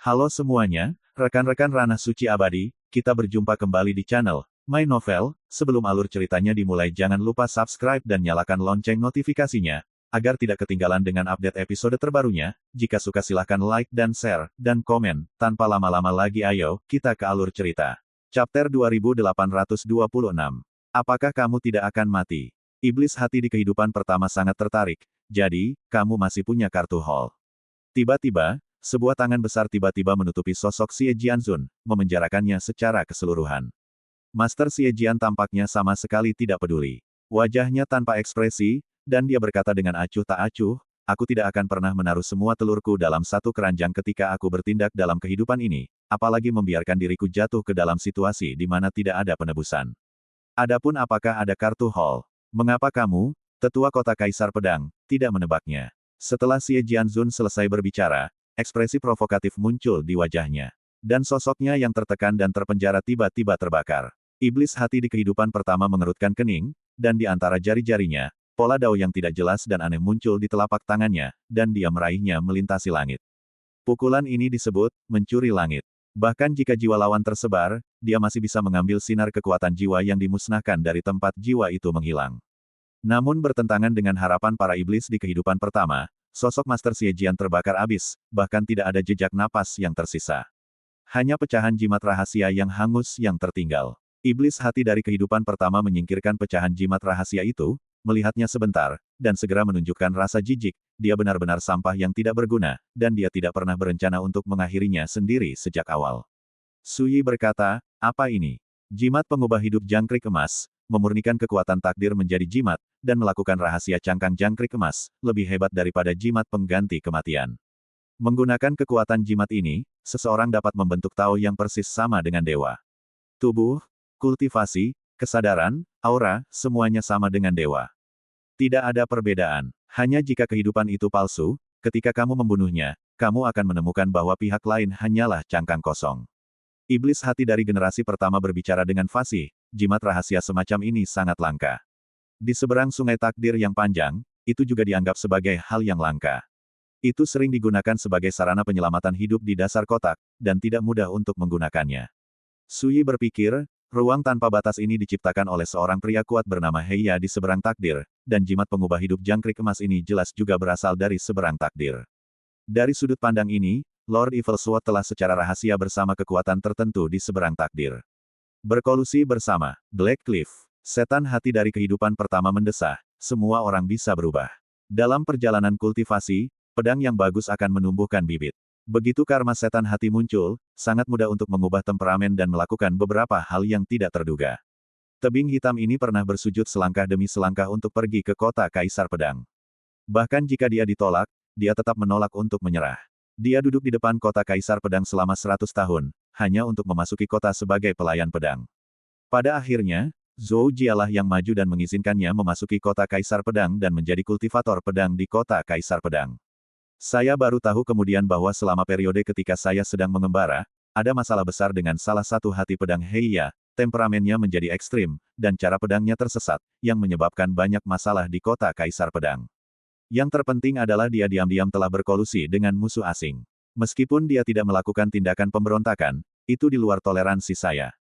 Halo semuanya, rekan-rekan Ranah Suci Abadi, kita berjumpa kembali di channel My Novel. Sebelum alur ceritanya dimulai, jangan lupa subscribe dan nyalakan lonceng notifikasinya, agar tidak ketinggalan dengan update episode terbarunya. Jika suka silahkan like dan share, dan komen. Tanpa lama-lama lagi ayo, kita ke alur cerita. Chapter 2826. Apakah kamu tidak akan mati? Iblis hati di kehidupan pertama sangat tertarik, jadi, kamu masih punya kartu Hall. Tiba-tiba, sebuah tangan besar tiba-tiba menutupi sosok Xie Jianzun, memenjarakannya secara keseluruhan. Master Xie Jian tampaknya sama sekali tidak peduli. Wajahnya tanpa ekspresi, dan dia berkata dengan acuh tak acuh, aku tidak akan pernah menaruh semua telurku dalam satu keranjang ketika aku bertindak dalam kehidupan ini, apalagi membiarkan diriku jatuh ke dalam situasi di mana tidak ada penebusan. Adapun apakah ada kartu Hall? Mengapa kamu, tetua kota Kaisar Pedang, tidak menebaknya? Setelah Xie Jianzun selesai berbicara, ekspresi provokatif muncul di wajahnya. Dan sosoknya yang tertekan dan terpenjara tiba-tiba terbakar. Iblis hati di kehidupan pertama mengerutkan kening, dan di antara jari-jarinya, pola dao yang tidak jelas dan aneh muncul di telapak tangannya, dan dia meraihnya melintasi langit. Pukulan ini disebut, mencuri langit. Bahkan jika jiwa lawan tersebar, dia masih bisa mengambil sinar kekuatan jiwa yang dimusnahkan dari tempat jiwa itu menghilang. Namun bertentangan dengan harapan para iblis di kehidupan pertama, sosok Master Xie Jian terbakar abis, bahkan tidak ada jejak napas yang tersisa. Hanya pecahan jimat rahasia yang hangus yang tertinggal. Iblis hati dari kehidupan pertama menyingkirkan pecahan jimat rahasia itu, melihatnya sebentar, dan segera menunjukkan rasa jijik, dia benar-benar sampah yang tidak berguna, dan dia tidak pernah berencana untuk mengakhirinya sendiri sejak awal. Suyi berkata, apa ini? Jimat pengubah hidup jangkrik emas, memurnikan kekuatan takdir menjadi jimat, dan melakukan rahasia cangkang jangkrik emas, lebih hebat daripada jimat pengganti kematian. Menggunakan kekuatan jimat ini, seseorang dapat membentuk Tao yang persis sama dengan dewa. Tubuh, kultivasi, kesadaran, aura, semuanya sama dengan dewa. Tidak ada perbedaan. Hanya jika kehidupan itu palsu, ketika kamu membunuhnya, kamu akan menemukan bahwa pihak lain hanyalah cangkang kosong. Iblis hati dari generasi pertama berbicara dengan fasih, jimat rahasia semacam ini sangat langka. Di seberang sungai takdir yang panjang, itu juga dianggap sebagai hal yang langka. Itu sering digunakan sebagai sarana penyelamatan hidup di dasar kotak, dan tidak mudah untuk menggunakannya. Suyi berpikir, ruang tanpa batas ini diciptakan oleh seorang pria kuat bernama Heiya di seberang takdir, dan jimat pengubah hidup jangkrik emas ini jelas juga berasal dari seberang takdir. Dari sudut pandang ini, Lord Evil Sword telah secara rahasia bersama kekuatan tertentu di seberang takdir. Berkolusi bersama, Black Cliff. Setan hati dari kehidupan pertama mendesah, semua orang bisa berubah. Dalam perjalanan kultivasi, pedang yang bagus akan menumbuhkan bibit. Begitu karma setan hati muncul, sangat mudah untuk mengubah temperamen dan melakukan beberapa hal yang tidak terduga. Tebing hitam ini pernah bersujud selangkah demi selangkah untuk pergi ke kota Kaisar Pedang. Bahkan jika dia ditolak, dia tetap menolak untuk menyerah. Dia duduk di depan kota Kaisar Pedang selama 100 tahun, hanya untuk memasuki kota sebagai pelayan pedang. Pada akhirnya, Zhou Jialah yang maju dan mengizinkannya memasuki kota Kaisar Pedang dan menjadi kultivator pedang di kota Kaisar Pedang. Saya baru tahu kemudian bahwa selama periode ketika saya sedang mengembara, ada masalah besar dengan salah satu hati pedang Heiya, temperamennya menjadi ekstrim, dan cara pedangnya tersesat, yang menyebabkan banyak masalah di kota Kaisar Pedang. Yang terpenting adalah dia diam-diam telah berkolusi dengan musuh asing. Meskipun dia tidak melakukan tindakan pemberontakan, itu di luar toleransi saya.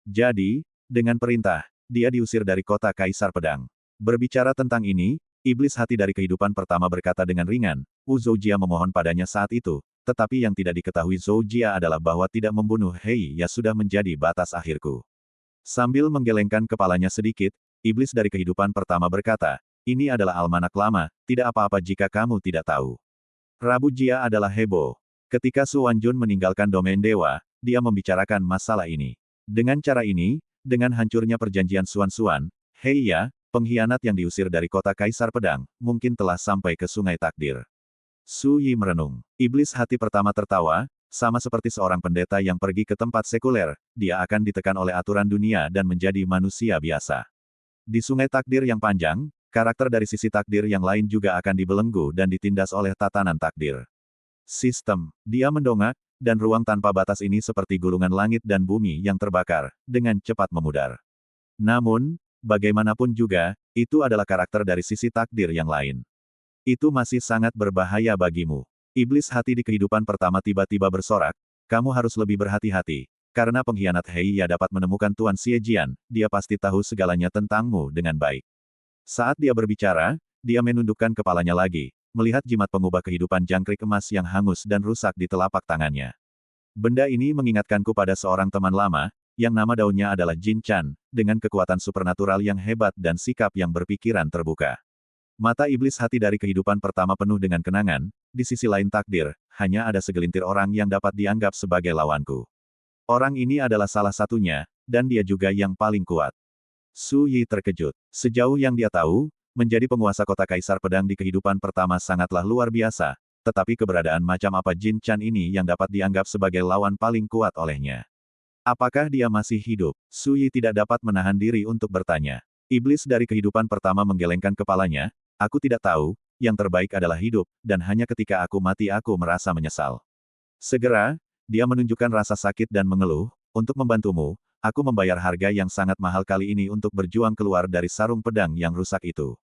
Jadi, dengan perintah, dia diusir dari kota Kaisar Pedang. Berbicara tentang ini, iblis hati dari kehidupan pertama berkata dengan ringan, Wu Zoujia memohon padanya saat itu, tetapi yang tidak diketahui Zoujia adalah bahwa tidak membunuh Heiya sudah menjadi batas akhirku. Sambil menggelengkan kepalanya sedikit, iblis dari kehidupan pertama berkata, ini adalah almanak lama, tidak apa-apa jika kamu tidak tahu. Rabu Jia adalah heboh. Ketika Su Wanjun meninggalkan domain dewa, dia membicarakan masalah ini. Dengan cara ini, dengan hancurnya perjanjian Suan-Suan, Heiya, pengkhianat yang diusir dari kota Kaisar Pedang, mungkin telah sampai ke sungai takdir. Su Yi merenung. Iblis hati pertama tertawa, sama seperti seorang pendeta yang pergi ke tempat sekuler, dia akan ditekan oleh aturan dunia dan menjadi manusia biasa. Di sungai takdir yang panjang, karakter dari sisi takdir yang lain juga akan dibelenggu dan ditindas oleh tatanan takdir. Sistem. Dia mendongak, dan ruang tanpa batas ini seperti gulungan langit dan bumi yang terbakar, dengan cepat memudar. Namun, bagaimanapun juga, itu adalah karakter dari sisi takdir yang lain. Itu masih sangat berbahaya bagimu. Iblis hati di kehidupan pertama tiba-tiba bersorak, kamu harus lebih berhati-hati. Karena pengkhianat Hei Ya dapat menemukan Tuan Xiejian, dia pasti tahu segalanya tentangmu dengan baik. Saat dia berbicara, dia menundukkan kepalanya lagi, melihat jimat pengubah kehidupan jangkrik emas yang hangus dan rusak di telapak tangannya. Benda ini mengingatkanku pada seorang teman lama, yang nama daunnya adalah Jin Chan, dengan kekuatan supernatural yang hebat dan sikap yang berpikiran terbuka. Mata iblis hati dari kehidupan pertama penuh dengan kenangan, di sisi lain takdir, hanya ada segelintir orang yang dapat dianggap sebagai lawanku. Orang ini adalah salah satunya, dan dia juga yang paling kuat. Su Yi terkejut. Sejauh yang dia tahu, menjadi penguasa kota Kaisar Pedang di kehidupan pertama sangatlah luar biasa, tetapi keberadaan macam apa Jin Chan ini yang dapat dianggap sebagai lawan paling kuat olehnya. Apakah dia masih hidup? Su Yi tidak dapat menahan diri untuk bertanya. Iblis dari kehidupan pertama menggelengkan kepalanya, aku tidak tahu, yang terbaik adalah hidup, dan hanya ketika aku mati aku merasa menyesal. Segera, dia menunjukkan rasa sakit dan mengeluh, untuk membantumu, aku membayar harga yang sangat mahal kali ini untuk berjuang keluar dari sarung pedang yang rusak itu.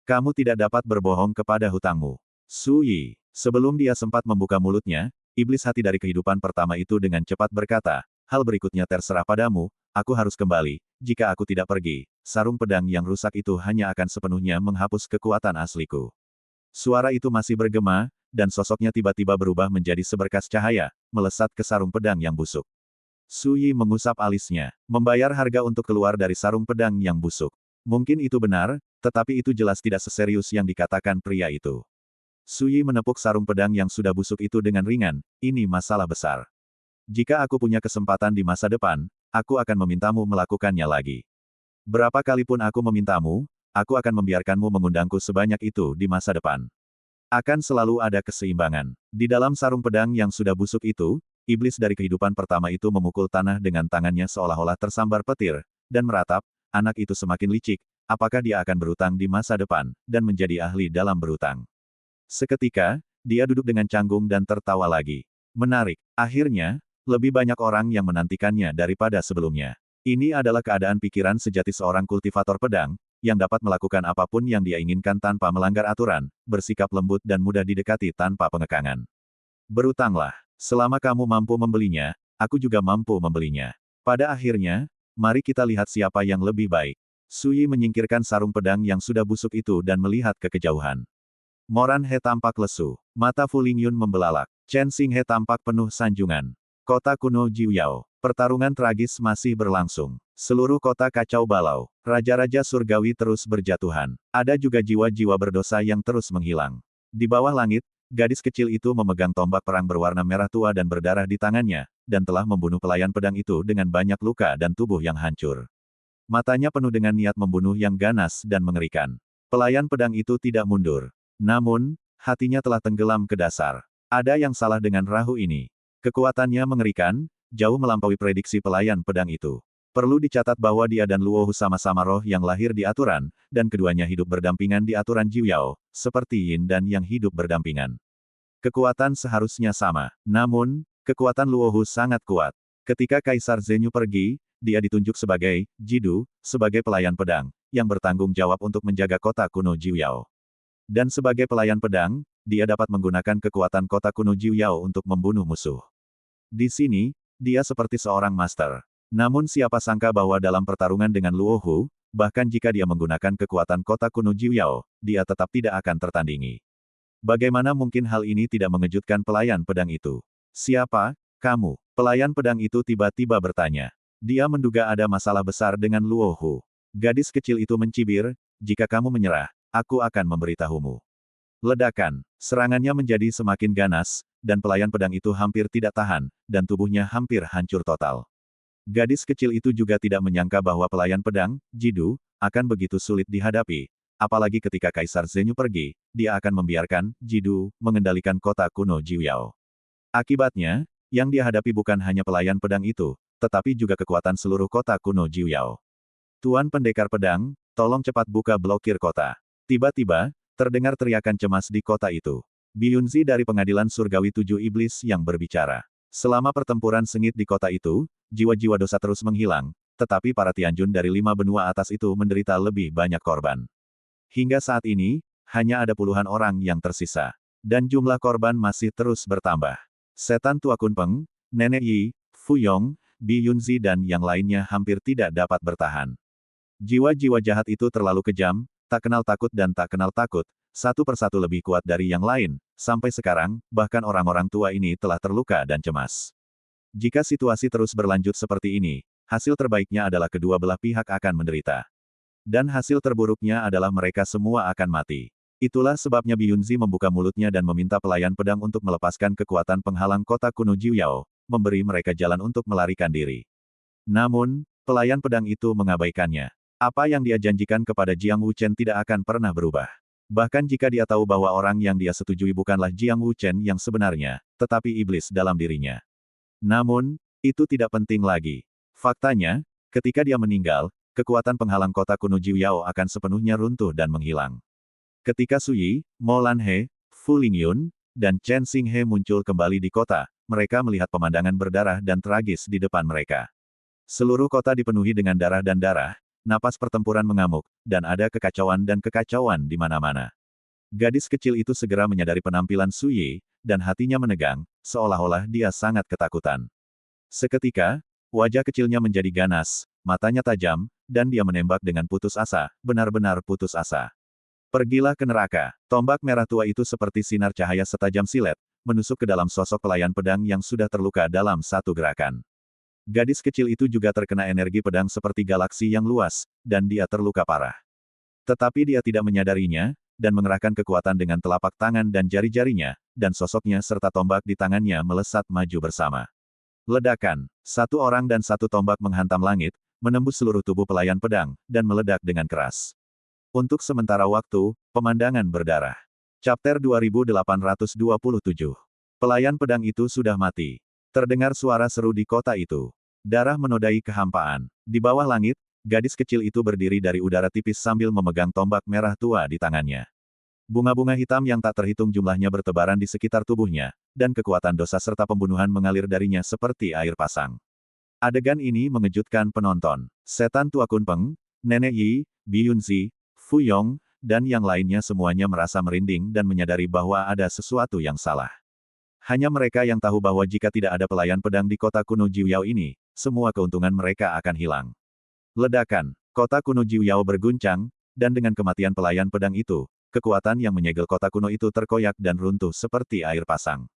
Kamu tidak dapat berbohong kepada hutangmu. Su Yi, sebelum dia sempat membuka mulutnya, iblis hati dari kehidupan pertama itu dengan cepat berkata, hal berikutnya terserah padamu, aku harus kembali, jika aku tidak pergi, sarung pedang yang rusak itu hanya akan sepenuhnya menghapus kekuatan asliku. Suara itu masih bergema, dan sosoknya tiba-tiba berubah menjadi seberkas cahaya, melesat ke sarung pedang yang busuk. Su Yi mengusap alisnya, membayar harga untuk keluar dari sarung pedang yang busuk. Mungkin itu benar, tetapi itu jelas tidak seserius yang dikatakan pria itu. Su Yi menepuk sarung pedang yang sudah busuk itu dengan ringan, ini masalah besar. Jika aku punya kesempatan di masa depan, aku akan memintamu melakukannya lagi. Berapa kali pun aku memintamu, aku akan membiarkanmu mengundangku sebanyak itu di masa depan. Akan selalu ada keseimbangan. Di dalam sarung pedang yang sudah busuk itu, iblis dari kehidupan pertama itu memukul tanah dengan tangannya seolah-olah tersambar petir, dan meratap, anak itu semakin licik, apakah dia akan berutang di masa depan, dan menjadi ahli dalam berutang. Seketika, dia duduk dengan canggung dan tertawa lagi. Menarik. Akhirnya, lebih banyak orang yang menantikannya daripada sebelumnya. Ini adalah keadaan pikiran sejati seorang kultivator pedang, yang dapat melakukan apapun yang dia inginkan tanpa melanggar aturan, bersikap lembut dan mudah didekati tanpa pengekangan. Berutanglah. Selama kamu mampu membelinya, aku juga mampu membelinya. Pada akhirnya, mari kita lihat siapa yang lebih baik. Su Yi menyingkirkan sarung pedang yang sudah busuk itu dan melihat ke kejauhan. Moran He tampak lesu. Mata Fu Lingyun membelalak. Chen Xinghe tampak penuh sanjungan. Kota kuno Jiuyao. Pertarungan tragis masih berlangsung. Seluruh kota kacau balau. Raja-raja surgawi terus berjatuhan. Ada juga jiwa-jiwa berdosa yang terus menghilang. Di bawah langit, gadis kecil itu memegang tombak perang berwarna merah tua dan berdarah di tangannya, dan telah membunuh pelayan pedang itu dengan banyak luka dan tubuh yang hancur. Matanya penuh dengan niat membunuh yang ganas dan mengerikan. Pelayan pedang itu tidak mundur. Namun, hatinya telah tenggelam ke dasar. Ada yang salah dengan Rahu ini. Kekuatannya mengerikan, jauh melampaui prediksi pelayan pedang itu. Perlu dicatat bahwa dia dan Luohu sama-sama roh yang lahir di aturan, dan keduanya hidup berdampingan di aturan Jiuyao, seperti Yin dan Yang hidup berdampingan. Kekuatan seharusnya sama. Namun, kekuatan Luohu sangat kuat. Ketika Kaisar Zenyu pergi, dia ditunjuk sebagai Jidu, sebagai pelayan pedang, yang bertanggung jawab untuk menjaga kota kuno Jiuyao. Dan sebagai pelayan pedang, dia dapat menggunakan kekuatan kota kuno Jiuyao untuk membunuh musuh. Di sini, dia seperti seorang master. Namun siapa sangka bahwa dalam pertarungan dengan Luohu, bahkan jika dia menggunakan kekuatan kota kuno Jiuyao, dia tetap tidak akan tertandingi. Bagaimana mungkin hal ini tidak mengejutkan pelayan pedang itu? Siapa? Kamu. Pelayan pedang itu tiba-tiba bertanya. Dia menduga ada masalah besar dengan Luohu. Gadis kecil itu mencibir, jika kamu menyerah, aku akan memberitahumu. Ledakan. Serangannya menjadi semakin ganas, dan pelayan pedang itu hampir tidak tahan, dan tubuhnya hampir hancur total. Gadis kecil itu juga tidak menyangka bahwa pelayan pedang, Jidu, akan begitu sulit dihadapi. Apalagi ketika Kaisar Zenyu pergi, dia akan membiarkan Jidu mengendalikan kota kuno Jiuyao. Akibatnya, yang dia hadapi bukan hanya pelayan pedang itu, tetapi juga kekuatan seluruh kota kuno Jiuyao. Tuan Pendekar Pedang, tolong cepat buka blokir kota. Tiba-tiba, terdengar teriakan cemas di kota itu. Biyunzi dari Pengadilan Surgawi Tujuh Iblis yang berbicara. Selama pertempuran sengit di kota itu, jiwa-jiwa dosa terus menghilang, tetapi para Tianjun dari 5 benua atas itu menderita lebih banyak korban. Hingga saat ini, hanya ada puluhan orang yang tersisa. Dan jumlah korban masih terus bertambah. Setan Tua Kunpeng, Nenek Yi, Fu Yong, Bi Yunzi dan yang lainnya hampir tidak dapat bertahan. Jiwa-jiwa jahat itu terlalu kejam, tak kenal takut dan tak kenal takut, satu persatu lebih kuat dari yang lain. Sampai sekarang, bahkan orang-orang tua ini telah terluka dan cemas. Jika situasi terus berlanjut seperti ini, hasil terbaiknya adalah kedua belah pihak akan menderita. Dan hasil terburuknya adalah mereka semua akan mati. Itulah sebabnya Bi Yunzi membuka mulutnya dan meminta pelayan pedang untuk melepaskan kekuatan penghalang kota kuno Jiuyao, memberi mereka jalan untuk melarikan diri. Namun, pelayan pedang itu mengabaikannya. Apa yang dia janjikan kepada Jiang Wuchen tidak akan pernah berubah. Bahkan jika dia tahu bahwa orang yang dia setujui bukanlah Jiang Wuchen yang sebenarnya, tetapi iblis dalam dirinya. Namun, itu tidak penting lagi. Faktanya, ketika dia meninggal, kekuatan penghalang kota kuno Jiuyao akan sepenuhnya runtuh dan menghilang. Ketika Su Yi, Mo Lanhe, Fu Lingyun, dan Chen Xinghe muncul kembali di kota, mereka melihat pemandangan berdarah dan tragis di depan mereka. Seluruh kota dipenuhi dengan darah dan darah, napas pertempuran mengamuk, dan ada kekacauan dan kekacauan di mana-mana. Gadis kecil itu segera menyadari penampilan Su Yi, dan hatinya menegang, seolah-olah dia sangat ketakutan. Seketika, wajah kecilnya menjadi ganas, matanya tajam, dan dia menembak dengan putus asa, benar-benar putus asa. Pergilah ke neraka. Tombak merah tua itu seperti sinar cahaya setajam silet, menusuk ke dalam sosok pelayan pedang yang sudah terluka dalam satu gerakan. Gadis kecil itu juga terkena energi pedang seperti galaksi yang luas, dan dia terluka parah. Tetapi dia tidak menyadarinya, dan mengerahkan kekuatan dengan telapak tangan dan jari-jarinya, dan sosoknya serta tombak di tangannya melesat maju bersama. Ledakan. Satu orang dan satu tombak menghantam langit, menembus seluruh tubuh pelayan pedang, dan meledak dengan keras. Untuk sementara waktu, pemandangan berdarah. Chapter 2827. Pelayan pedang itu sudah mati. Terdengar suara seru di kota itu. Darah menodai kehampaan. Di bawah langit, gadis kecil itu berdiri dari udara tipis sambil memegang tombak merah tua di tangannya. Bunga-bunga hitam yang tak terhitung jumlahnya bertebaran di sekitar tubuhnya, dan kekuatan dosa serta pembunuhan mengalir darinya seperti air pasang. Adegan ini mengejutkan penonton. Setan tua Kunpeng, Nenek Yi, Bi Yunzi, Fu Yong, dan yang lainnya semuanya merasa merinding dan menyadari bahwa ada sesuatu yang salah. Hanya mereka yang tahu bahwa jika tidak ada pelayan pedang di kota kuno Jiuyao ini, semua keuntungan mereka akan hilang. Ledakan. Kota kuno Jiuyao berguncang, dan dengan kematian pelayan pedang itu, kekuatan yang menyegel kota kuno itu terkoyak dan runtuh seperti air pasang.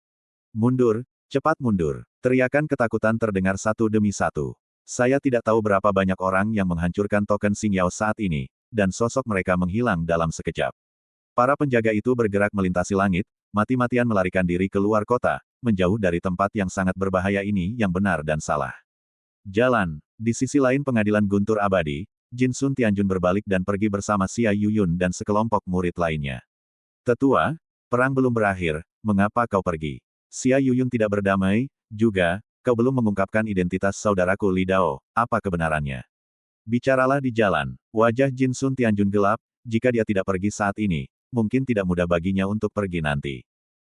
Mundur, cepat mundur. Teriakan ketakutan terdengar satu demi satu. Saya tidak tahu berapa banyak orang yang menghancurkan token Xingyao saat ini, dan sosok mereka menghilang dalam sekejap. Para penjaga itu bergerak melintasi langit, mati-matian melarikan diri keluar kota, menjauh dari tempat yang sangat berbahaya ini yang benar dan salah. Jalan. Di sisi lain pengadilan guntur abadi, Jin Sun Tianjun berbalik dan pergi bersama Xia Yuyun dan sekelompok murid lainnya. Tetua, perang belum berakhir, mengapa kau pergi? Xia Yuyun tidak berdamai, juga, kau belum mengungkapkan identitas saudaraku Li Dao, apa kebenarannya? Bicaralah di jalan. Wajah Jin Sun Tianjun gelap, jika dia tidak pergi saat ini, mungkin tidak mudah baginya untuk pergi nanti.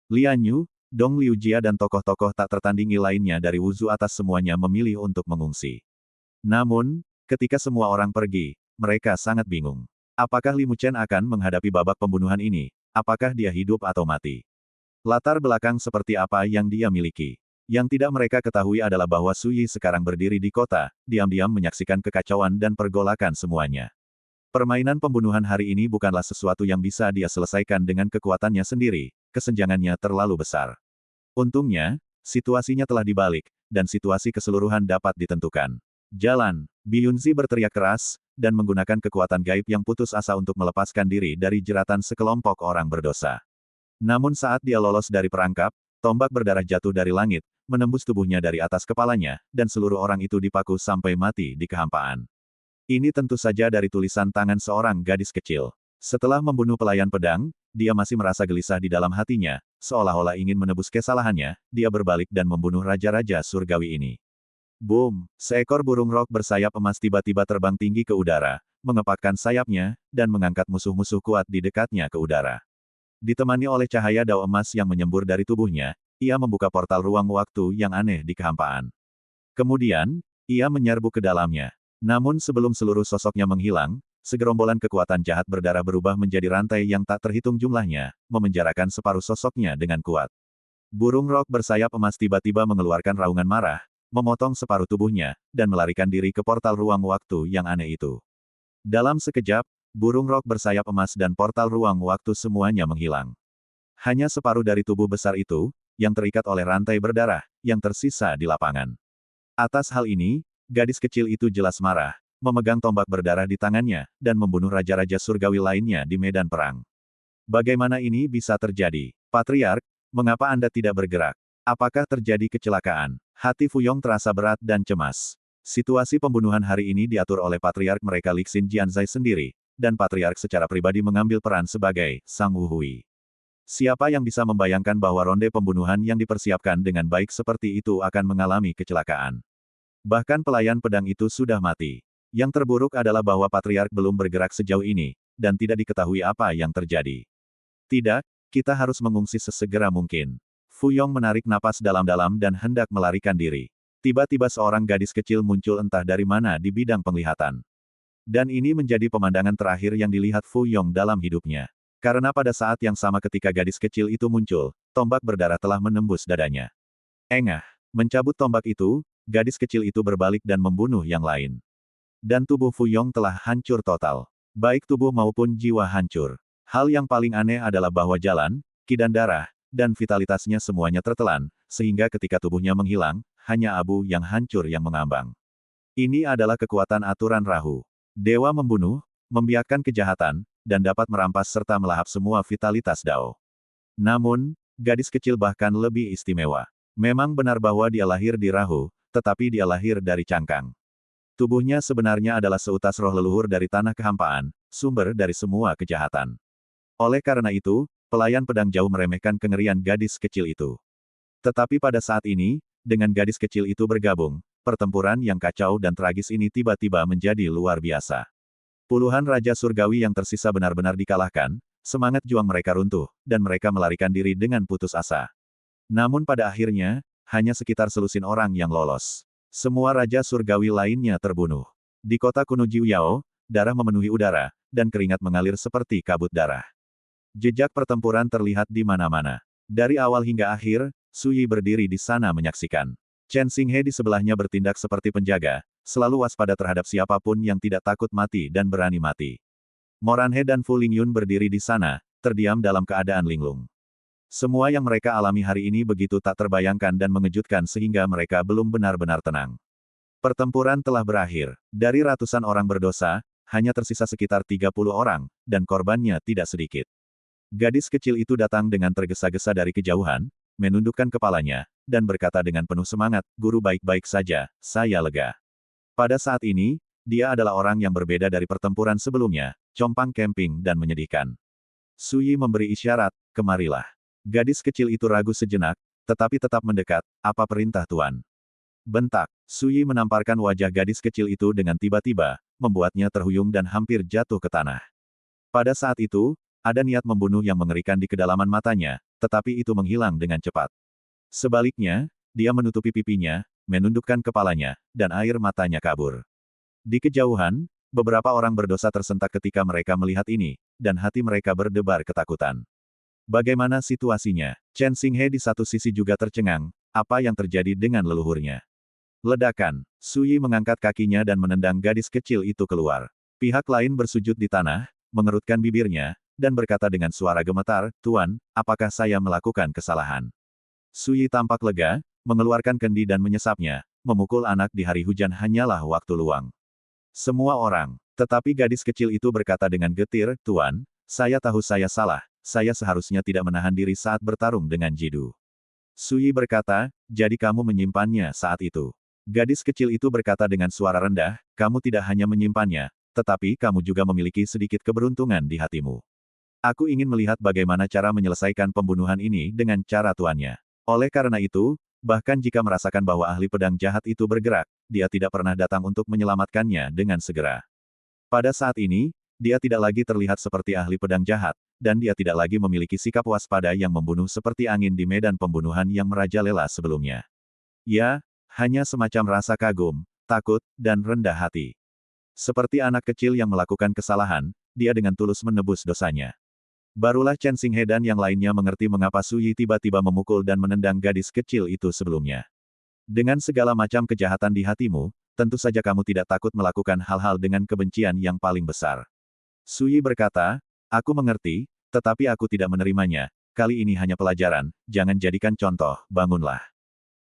Lian Yu, Dong Liu Jia dan tokoh-tokoh tak tertandingi lainnya dari Wuzu atas semuanya memilih untuk mengungsi. Namun, ketika semua orang pergi, mereka sangat bingung. Apakah Li Muchen akan menghadapi babak pembunuhan ini? Apakah dia hidup atau mati? Latar belakang seperti apa yang dia miliki? Yang tidak mereka ketahui adalah bahwa Su Yi sekarang berdiri di kota, diam-diam menyaksikan kekacauan dan pergolakan semuanya. Permainan pembunuhan hari ini bukanlah sesuatu yang bisa dia selesaikan dengan kekuatannya sendiri, kesenjangannya terlalu besar. Untungnya, situasinya telah dibalik, dan situasi keseluruhan dapat ditentukan. Jalan. Bi Yunzi berteriak keras, dan menggunakan kekuatan gaib yang putus asa untuk melepaskan diri dari jeratan sekelompok orang berdosa. Namun saat dia lolos dari perangkap, tombak berdarah jatuh dari langit, menembus tubuhnya dari atas kepalanya, dan seluruh orang itu dipaku sampai mati di kehampaan. Ini tentu saja dari tulisan tangan seorang gadis kecil. Setelah membunuh pelayan pedang, dia masih merasa gelisah di dalam hatinya, seolah-olah ingin menebus kesalahannya, dia berbalik dan membunuh raja-raja surgawi ini. Boom! Seekor burung rok bersayap emas tiba-tiba terbang tinggi ke udara, mengepakkan sayapnya, dan mengangkat musuh-musuh kuat di dekatnya ke udara. Ditemani oleh cahaya dao emas yang menyembur dari tubuhnya, ia membuka portal ruang waktu yang aneh di kehampaan. Kemudian, ia menyerbu ke dalamnya. Namun sebelum seluruh sosoknya menghilang, segerombolan kekuatan jahat berdarah berubah menjadi rantai yang tak terhitung jumlahnya, memenjarakan separuh sosoknya dengan kuat. Burung rok bersayap emas tiba-tiba mengeluarkan raungan marah, memotong separuh tubuhnya, dan melarikan diri ke portal ruang waktu yang aneh itu. Dalam sekejap, burung rok bersayap emas dan portal ruang waktu semuanya menghilang. Hanya separuh dari tubuh besar itu, yang terikat oleh rantai berdarah, yang tersisa di lapangan. Atas hal ini, gadis kecil itu jelas marah, memegang tombak berdarah di tangannya, dan membunuh raja-raja surgawi lainnya di medan perang. Bagaimana ini bisa terjadi? Patriark, mengapa Anda tidak bergerak? Apakah terjadi kecelakaan? Hati Fuyong terasa berat dan cemas. Situasi pembunuhan hari ini diatur oleh Patriark mereka Lixin Jianzai sendiri, dan Patriark secara pribadi mengambil peran sebagai Sang Wuhui. Siapa yang bisa membayangkan bahwa ronde pembunuhan yang dipersiapkan dengan baik seperti itu akan mengalami kecelakaan? Bahkan pelayan pedang itu sudah mati. Yang terburuk adalah bahwa Patriark belum bergerak sejauh ini, dan tidak diketahui apa yang terjadi. Tidak, kita harus mengungsi sesegera mungkin. Fuyong menarik napas dalam-dalam dan hendak melarikan diri. Tiba-tiba seorang gadis kecil muncul entah dari mana di bidang penglihatan. Dan ini menjadi pemandangan terakhir yang dilihat Fuyong dalam hidupnya. Karena pada saat yang sama ketika gadis kecil itu muncul, tombak berdarah telah menembus dadanya. Engah, mencabut tombak itu, gadis kecil itu berbalik dan membunuh yang lain. Dan tubuh Fuyong telah hancur total. Baik tubuh maupun jiwa hancur. Hal yang paling aneh adalah bahwa jalan, ki dan darah, dan vitalitasnya semuanya tertelan, sehingga ketika tubuhnya menghilang, hanya abu yang hancur yang mengambang. Ini adalah kekuatan aturan Rahu. Dewa membunuh, membiarkan kejahatan, dan dapat merampas serta melahap semua vitalitas Dao. Namun, gadis kecil bahkan lebih istimewa. Memang benar bahwa dia lahir di Rahu, tetapi dia lahir dari cangkang. Tubuhnya sebenarnya adalah seutas roh leluhur dari tanah kehampaan, sumber dari semua kejahatan. Oleh karena itu, pelayan pedang jauh meremehkan kengerian gadis kecil itu. Tetapi pada saat ini, dengan gadis kecil itu bergabung, pertempuran yang kacau dan tragis ini tiba-tiba menjadi luar biasa. Puluhan raja surgawi yang tersisa benar-benar dikalahkan, semangat juang mereka runtuh, dan mereka melarikan diri dengan putus asa. Namun pada akhirnya, hanya sekitar selusin orang yang lolos. Semua raja surgawi lainnya terbunuh. Di kota kuno Jiuyao, darah memenuhi udara, dan keringat mengalir seperti kabut darah. Jejak pertempuran terlihat di mana-mana. Dari awal hingga akhir, Su Yi berdiri di sana menyaksikan. Chen Xinghe di sebelahnya bertindak seperti penjaga, selalu waspada terhadap siapapun yang tidak takut mati dan berani mati. Moranhe dan Fu Lingyun berdiri di sana, terdiam dalam keadaan linglung. Semua yang mereka alami hari ini begitu tak terbayangkan dan mengejutkan sehingga mereka belum benar-benar tenang. Pertempuran telah berakhir. Dari ratusan orang berdosa, hanya tersisa sekitar 30 orang, dan korbannya tidak sedikit. Gadis kecil itu datang dengan tergesa-gesa dari kejauhan, menundukkan kepalanya, dan berkata dengan penuh semangat, "Guru baik-baik saja, saya lega." Pada saat ini, dia adalah orang yang berbeda dari pertempuran sebelumnya, compang camping dan menyedihkan. Su Yi memberi isyarat, "Kemarilah." Gadis kecil itu ragu sejenak, tetapi tetap mendekat, "Apa perintah Tuan?" Bentak. Su Yi menamparkan wajah gadis kecil itu dengan tiba-tiba, membuatnya terhuyung dan hampir jatuh ke tanah. Pada saat itu, ada niat membunuh yang mengerikan di kedalaman matanya, tetapi itu menghilang dengan cepat. Sebaliknya, dia menutupi pipinya, menundukkan kepalanya, dan air matanya kabur. Di kejauhan, beberapa orang berdosa tersentak ketika mereka melihat ini, dan hati mereka berdebar ketakutan. Bagaimana situasinya? Chen Xinghe di satu sisi juga tercengang, apa yang terjadi dengan leluhurnya? Ledakan. Su Yi mengangkat kakinya dan menendang gadis kecil itu keluar. Pihak lain bersujud di tanah, mengerutkan bibirnya, dan berkata dengan suara gemetar, "Tuan, apakah saya melakukan kesalahan?" Su Yi tampak lega, mengeluarkan kendi dan menyesapnya, memukul anak di hari hujan hanyalah waktu luang. Semua orang. Tetapi gadis kecil itu berkata dengan getir, "Tuan, saya tahu saya salah, saya seharusnya tidak menahan diri saat bertarung dengan Jidu." Su Yi berkata, "Jadi kamu menyimpannya saat itu." Gadis kecil itu berkata dengan suara rendah, "Kamu tidak hanya menyimpannya, tetapi kamu juga memiliki sedikit keberuntungan di hatimu. Aku ingin melihat bagaimana cara menyelesaikan pembunuhan ini dengan cara tuannya. Oleh karena itu, bahkan jika merasakan bahwa ahli pedang jahat itu bergerak, dia tidak pernah datang untuk menyelamatkannya dengan segera. Pada saat ini, dia tidak lagi terlihat seperti ahli pedang jahat, dan dia tidak lagi memiliki sikap waspada yang membunuh seperti angin di medan pembunuhan yang merajalela sebelumnya. Ya, hanya semacam rasa kagum, takut, dan rendah hati. Seperti anak kecil yang melakukan kesalahan, dia dengan tulus menebus dosanya. Barulah Chen Xinghe dan yang lainnya mengerti mengapa Su Yi tiba-tiba memukul dan menendang gadis kecil itu sebelumnya. Dengan segala macam kejahatan di hatimu, tentu saja kamu tidak takut melakukan hal-hal dengan kebencian yang paling besar. Su Yi berkata, aku mengerti, tetapi aku tidak menerimanya. Kali ini hanya pelajaran, jangan jadikan contoh, bangunlah.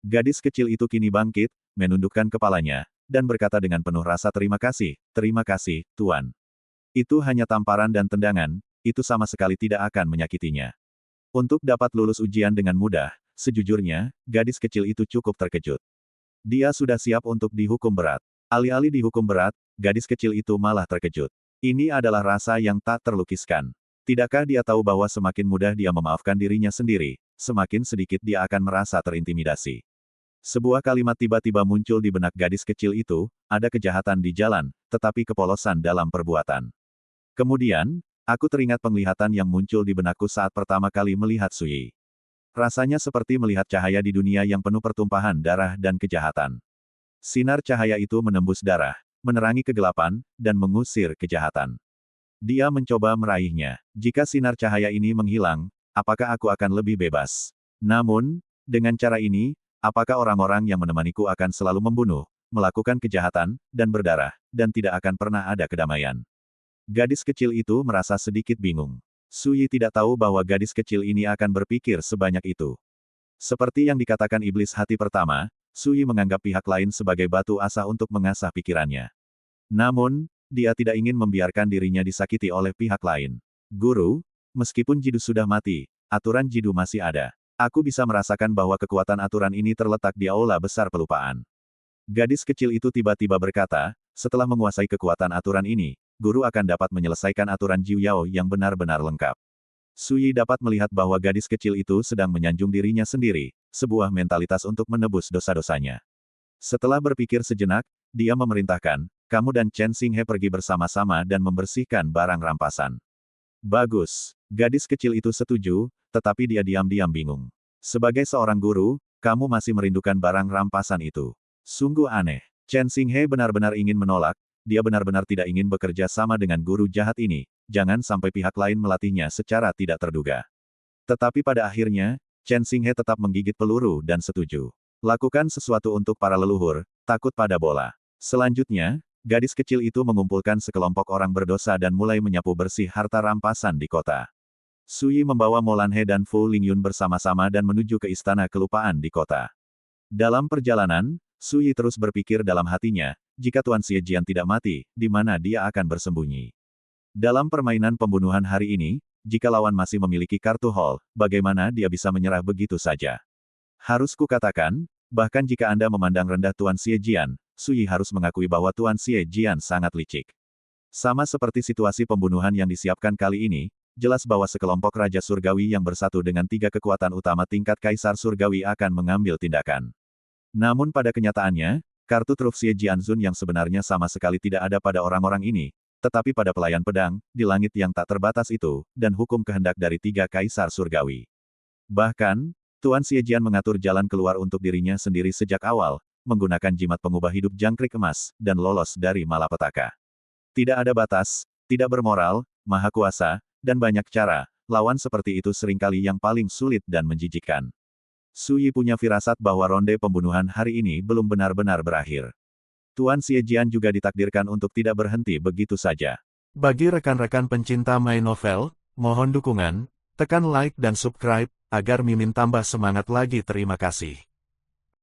Gadis kecil itu kini bangkit, menundukkan kepalanya, dan berkata dengan penuh rasa terima kasih, Tuan. Itu hanya tamparan dan tendangan, itu sama sekali tidak akan menyakitinya. Untuk dapat lulus ujian dengan mudah, sejujurnya, gadis kecil itu cukup terkejut. Dia sudah siap untuk dihukum berat. Alih-alih dihukum berat, gadis kecil itu malah terkejut. Ini adalah rasa yang tak terlukiskan. Tidakkah dia tahu bahwa semakin mudah dia memaafkan dirinya sendiri, semakin sedikit dia akan merasa terintimidasi. Sebuah kalimat tiba-tiba muncul di benak gadis kecil itu, ada kejahatan di jalan, tetapi kepolosan dalam perbuatan. Kemudian, aku teringat penglihatan yang muncul di benakku saat pertama kali melihat Su Yi. Rasanya seperti melihat cahaya di dunia yang penuh pertumpahan darah dan kejahatan. Sinar cahaya itu menembus darah, menerangi kegelapan, dan mengusir kejahatan. Dia mencoba meraihnya. Jika sinar cahaya ini menghilang, apakah aku akan lebih bebas? Namun, dengan cara ini, apakah orang-orang yang menemaniku akan selalu membunuh, melakukan kejahatan, dan berdarah, dan tidak akan pernah ada kedamaian? Gadis kecil itu merasa sedikit bingung. Su Yi tidak tahu bahwa gadis kecil ini akan berpikir sebanyak itu. Seperti yang dikatakan iblis hati pertama, Su Yi menganggap pihak lain sebagai batu asa untuk mengasah pikirannya. Namun, dia tidak ingin membiarkan dirinya disakiti oleh pihak lain. Guru, meskipun Jidu sudah mati, aturan Jidu masih ada. Aku bisa merasakan bahwa kekuatan aturan ini terletak di aula besar pelupaan. Gadis kecil itu tiba-tiba berkata, setelah menguasai kekuatan aturan ini, guru akan dapat menyelesaikan aturan Jiu Yao yang benar-benar lengkap. Su Yi dapat melihat bahwa gadis kecil itu sedang menyanjung dirinya sendiri, sebuah mentalitas untuk menebus dosa-dosanya. Setelah berpikir sejenak, dia memerintahkan, kamu dan Chen Xinghe pergi bersama-sama dan membersihkan barang rampasan. Bagus. Gadis kecil itu setuju, tetapi dia diam-diam bingung. Sebagai seorang guru, kamu masih merindukan barang rampasan itu. Sungguh aneh. Chen Xinghe benar-benar ingin menolak, dia benar-benar tidak ingin bekerja sama dengan guru jahat ini, jangan sampai pihak lain melatihnya secara tidak terduga. Tetapi pada akhirnya, Chen Xinghe tetap menggigit peluru dan setuju. Lakukan sesuatu untuk para leluhur, takut pada bola. Selanjutnya, gadis kecil itu mengumpulkan sekelompok orang berdosa dan mulai menyapu bersih harta rampasan di kota. Su Yi membawa Mo Lanhe dan Fu Lingyun bersama-sama dan menuju ke istana kelupaan di kota. Dalam perjalanan, Su Yi terus berpikir dalam hatinya, jika Tuan Xie Jian tidak mati, di mana dia akan bersembunyi. Dalam permainan pembunuhan hari ini, jika lawan masih memiliki kartu Hall, bagaimana dia bisa menyerah begitu saja? Harus kukatakan, bahkan jika Anda memandang rendah Tuan Xie Jian, Su Yi harus mengakui bahwa Tuan Xie Jian sangat licik. Sama seperti situasi pembunuhan yang disiapkan kali ini, jelas bahwa sekelompok Raja Surgawi yang bersatu dengan 3 kekuatan utama tingkat Kaisar Surgawi akan mengambil tindakan. Namun pada kenyataannya, kartu truf Xie Jianzun yang sebenarnya sama sekali tidak ada pada orang-orang ini, tetapi pada pelayan pedang, di langit yang tak terbatas itu, dan hukum kehendak dari 3 Kaisar Surgawi. Bahkan, Tuan Xie Jian mengatur jalan keluar untuk dirinya sendiri sejak awal, menggunakan jimat pengubah hidup jangkrik emas, dan lolos dari malapetaka. Tidak ada batas, tidak bermoral, maha kuasa, dan banyak cara, lawan seperti itu seringkali yang paling sulit dan menjijikkan. Su Yi punya firasat bahwa ronde pembunuhan hari ini belum benar-benar berakhir. Tuan Xie Jian juga ditakdirkan untuk tidak berhenti begitu saja. Bagi rekan-rekan pencinta My Novel, mohon dukungan, tekan like dan subscribe, agar Mimin tambah semangat lagi. Terima kasih.